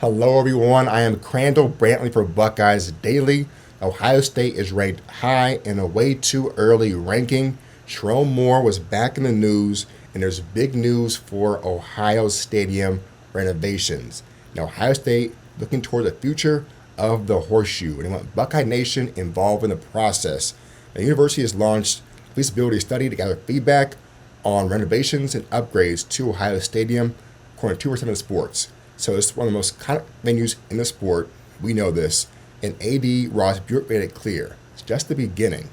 Hello, everyone. I am Krandall Brantley for Buckeyes Daily. Ohio State is ranked high in a way too early ranking. Sherrone Moore was back in the news, and there's big news for Ohio Stadium renovations. Now, Ohio State looking toward the future of the horseshoe, and they want Buckeye Nation involved in the process. The university has launched a feasibility study to gather feedback on renovations and upgrades to Ohio Stadium, according to 247 Sports. So it's one of the most iconic venues in the sport. We know this. And AD Ross Buick made it clear. It's just the beginning.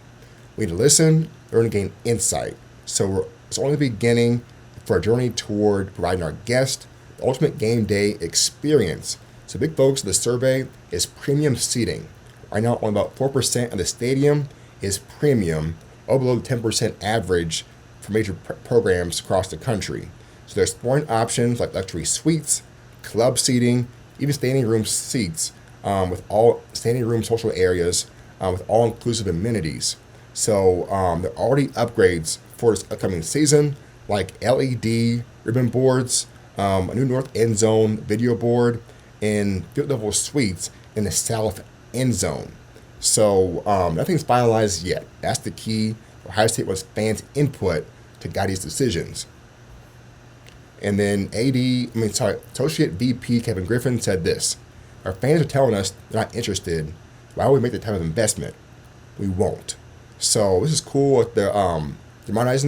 We need to listen, learn, and gain insight. So it's only the beginning for a journey toward providing our guests the ultimate game day experience. So big focus of the survey is premium seating. Right now, only about 4% of the stadium is premium, well below the 10% average for major programs across the country. So they're exploring options like luxury suites, club seating, even standing room seats with all standing room social areas with all-inclusive amenities. So there are already upgrades for this upcoming season, like LED ribbon boards, a new north end zone video board, and field-level suites in the south end zone. So nothing's finalized yet. That's the key. Ohio State wants fans' input to guide these decisions. And then Associate VP Kevin Griffin said this: "Our fans are telling us they're not interested. Why would we make the type of investment? We won't." So this is cool. They're going to modernize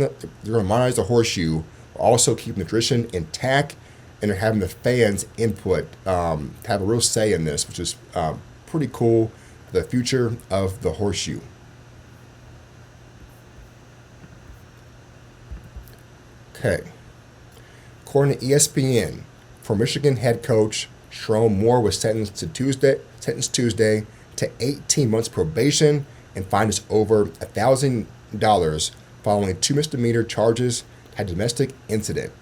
the horseshoe, while also keeping the tradition intact, and they're having the fans' input to have a real say in this, which is pretty cool for the future of the horseshoe. Okay. According to ESPN, for Michigan head coach Sherrone Moore was sentenced Tuesday to 18 months probation and fined over $1,000 following two misdemeanor charges had a domestic incident.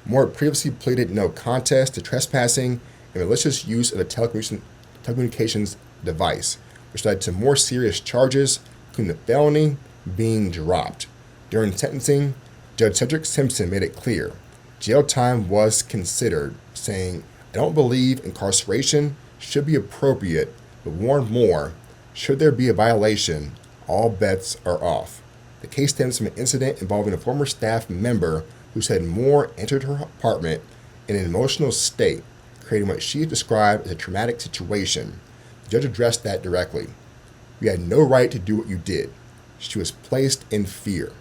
Moore previously pleaded no contest to trespassing and malicious use of a telecommunications device, which led to more serious charges, including the felony being dropped. During sentencing, Judge Cedric Simpson made it clear jail time was considered, saying, "I don't believe incarceration should be appropriate, but warned Moore, should there be a violation, all bets are off." The case stems from an incident involving a former staff member who said Moore entered her apartment in an emotional state, creating what she described as a traumatic situation. The judge addressed that directly. "You had no right to do what you did." She was placed in fear.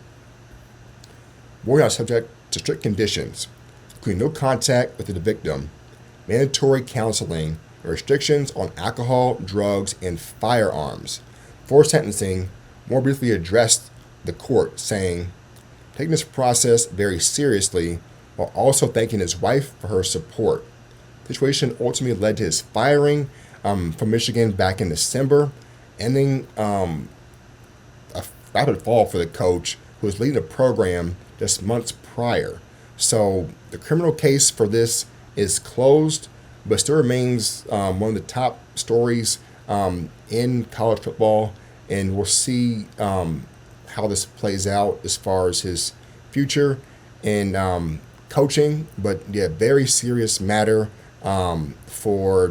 Moore is subject to strict conditions, including no contact with the victim, mandatory counseling, and restrictions on alcohol, drugs, and firearms. For sentencing, Moore briefly addressed the court, saying, "Taking this process very seriously," while also thanking his wife for her support. The situation ultimately led to his firing from Michigan back in December, ending a rapid fall for the coach who was leading the program just months prior. So the criminal case for this is closed, but still remains one of the top stories in college football, and we'll see how this plays out as far as his future in coaching. But yeah, very serious matter for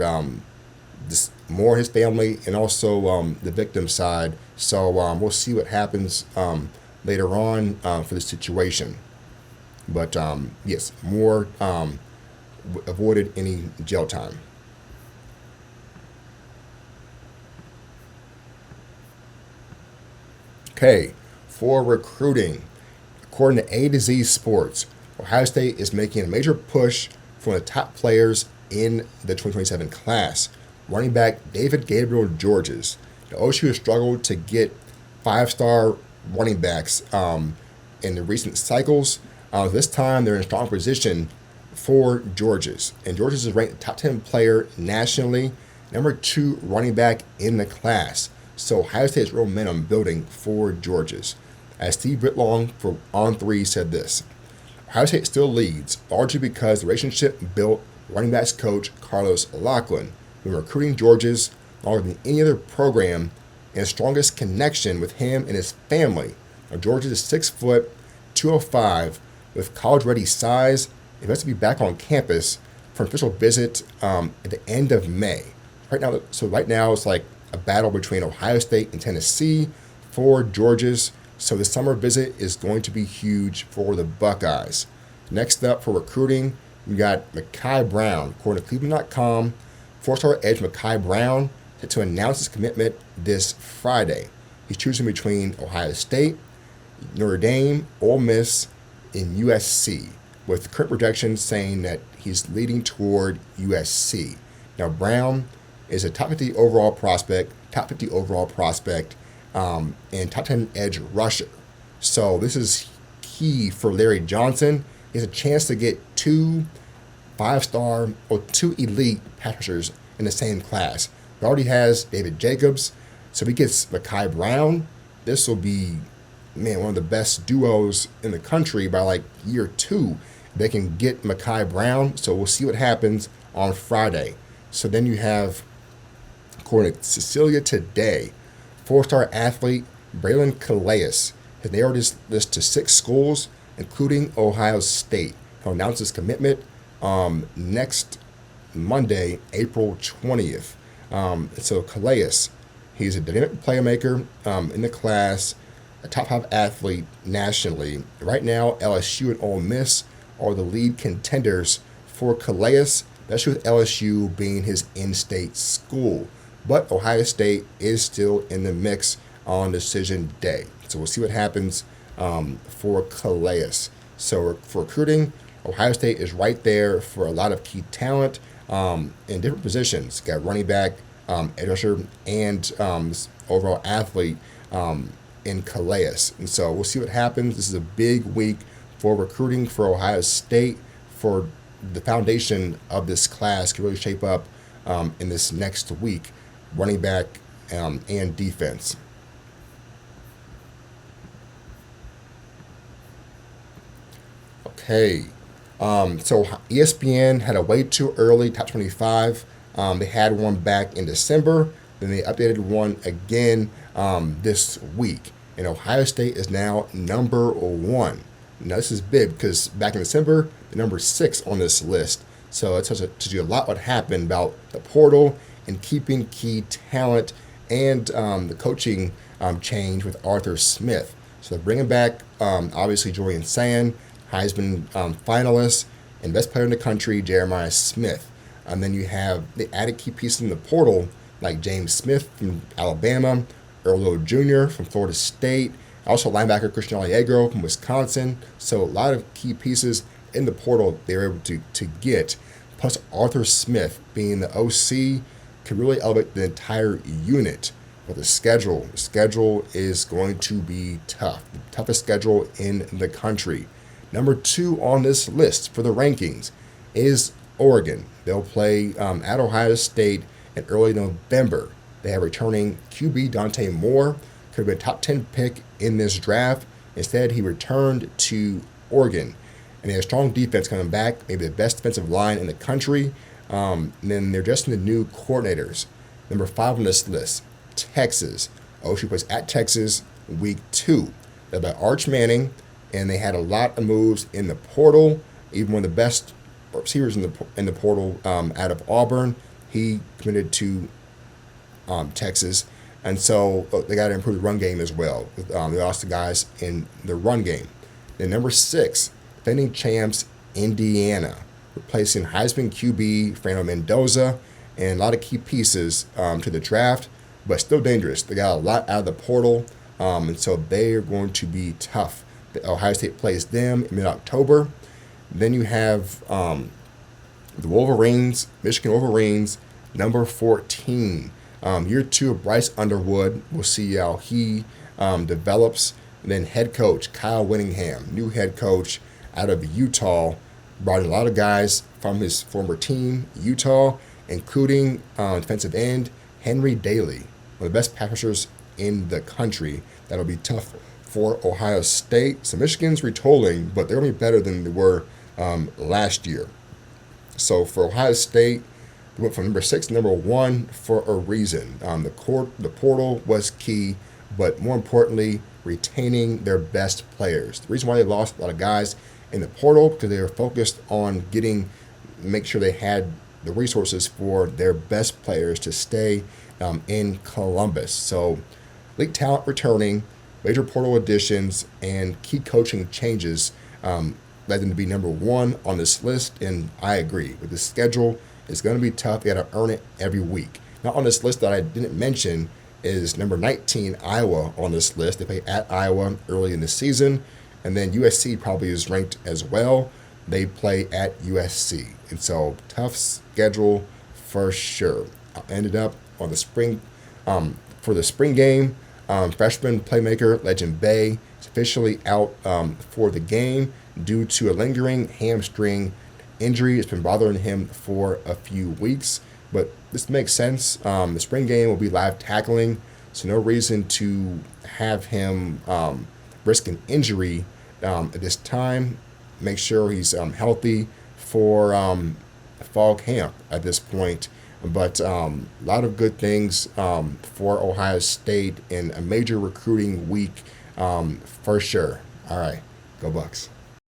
this more his family and also the victim side. So we'll see what happens later on for this situation. But yes, Moore avoided any jail time. Okay, for recruiting, according to A to Z Sports, Ohio State is making a major push for the top players in the 2027 class. Running back David Gabriel Georges. The OSU has struggled to get five-star running backs in the recent cycles. This time, they're in a strong position for Georges. And Georges is ranked top 10 player nationally, number 2 running back in the class. So Ohio State has real momentum building for Georges. As Steve Whitlow for On3 said this: "Ohio State still leads, largely because the relationship built running backs coach Carlos Lachlan, when recruiting Georges longer than any other program, and the strongest connection with him and his family. Now, Georges is 6 foot, 205, with college-ready size. He wants to be back on campus, for an official visit at the end of May. Right now it's like a battle between Ohio State and Tennessee for Georgia's. So the summer visit is going to be huge for the Buckeyes. Next up for recruiting, we got Mekhi Brown. According to Cleveland.com, four-star edge Mekhi Brown set to announce his commitment this Friday. He's choosing between Ohio State, Notre Dame, Ole Miss, and USC, with current projections saying that he's leading toward USC. Now, Brown is a top 50 overall prospect, and top 10 edge rusher. So this is key for Larry Johnson. He has a chance to get two 5-star or two elite pass rushers in the same class. He already has David Jacobs. So if he gets Mekhi Brown, this will be, one of the best duos in the country by like year 2. They can get Mekhi Brown. So we'll see what happens on Friday. So then you have, according to Cecilia Today, 4-star athlete Braylon Calais has narrowed his list to 6 schools, including Ohio State. He'll announce his commitment next Monday, April 20th. So Calais, he's a dynamic playmaker in the class, a top 5 athlete nationally. Right now, LSU and Ole Miss are the lead contenders for Calais, especially with LSU being his in-state school. But Ohio State is still in the mix on decision day. So we'll see what happens for Calais. So for recruiting, Ohio State is right there for a lot of key talent in different positions. Got running back, edge rusher, and overall athlete in Calais. And so we'll see what happens. This is a big week for recruiting for Ohio State. For the foundation of this class can really shape up in this next week. Running back and defense. Okay, so ESPN had a way too early top 25. They had one back in December, then they updated one again this week. And Ohio State is now number 1. Now this is big because back in December, the number 6 on this list. So it tells you a lot what happened about the portal and keeping key talent and the coaching change with Arthur Smith. So they're bringing back, obviously, Julian Sand, Heisman finalist, and best player in the country, Jeremiah Smith. And then you have the added key pieces in the portal, like James Smith from Alabama, Earl Jr. from Florida State, also linebacker Christian Allegro from Wisconsin. So a lot of key pieces in the portal they were able to get. Plus Arthur Smith being the OC could really elevate the entire unit. But the schedule is going to be tough. The toughest schedule in the country. Number 2 on this list for the rankings is Oregon. They'll play at Ohio State in early November. They have returning QB Dante Moore. Could have been a top 10 pick in this draft. Instead, he returned to Oregon. And they have a strong defense coming back, maybe the best defensive line in the country. And then they're just in the new coordinators. Number 5 on this list, Texas. OSU plays at Texas week 2. They're by Arch Manning, and they had a lot of moves in the portal. Even one of the best receivers in the portal out of Auburn, he committed to Texas. And so they got to improve the run game as well. They lost the guys in the run game. Then number 6, defending champs, Indiana, replacing Heisman QB Fernando Mendoza, and a lot of key pieces to the draft, but still dangerous. They got a lot out of the portal, and so they are going to be tough. Ohio State plays them in mid-October. Then you have the Wolverines, Michigan Wolverines, number 14. Year 2 of Bryce Underwood. We'll see how he develops. And then head coach Kyle Whittingham, new head coach out of Utah, brought in a lot of guys from his former team, Utah, including defensive end Henry Daly, one of the best pass rushers in the country. That'll be tough for Ohio State. So Michigan's retooling, but they're going to be better than they were last year. So for Ohio State, they went from number 6 to number 1 for a reason. The portal was key, but more importantly, retaining their best players. The reason why they lost a lot of guys in the portal because they were focused on getting make sure they had the resources for their best players to stay in Columbus. So, elite talent returning, major portal additions, and key coaching changes led them to be number one on this list. And I agree with the schedule. It's going to be tough. You got to earn it every week. Now, on this list that I didn't mention is number 19, Iowa, on this list. They play at Iowa early in the season. And then USC probably is ranked as well. They play at USC. And so, tough schedule for sure. I ended up on the spring, for the spring game. Freshman playmaker Legend Bay is officially out for the game due to a lingering hamstring injury. It's been bothering him for a few weeks, but this makes sense. The spring game will be live tackling, so no reason to have him risk an injury at this time. Make sure he's healthy for fall camp at this point. But a lot of good things for Ohio State in a major recruiting week for sure. All right, go Bucks.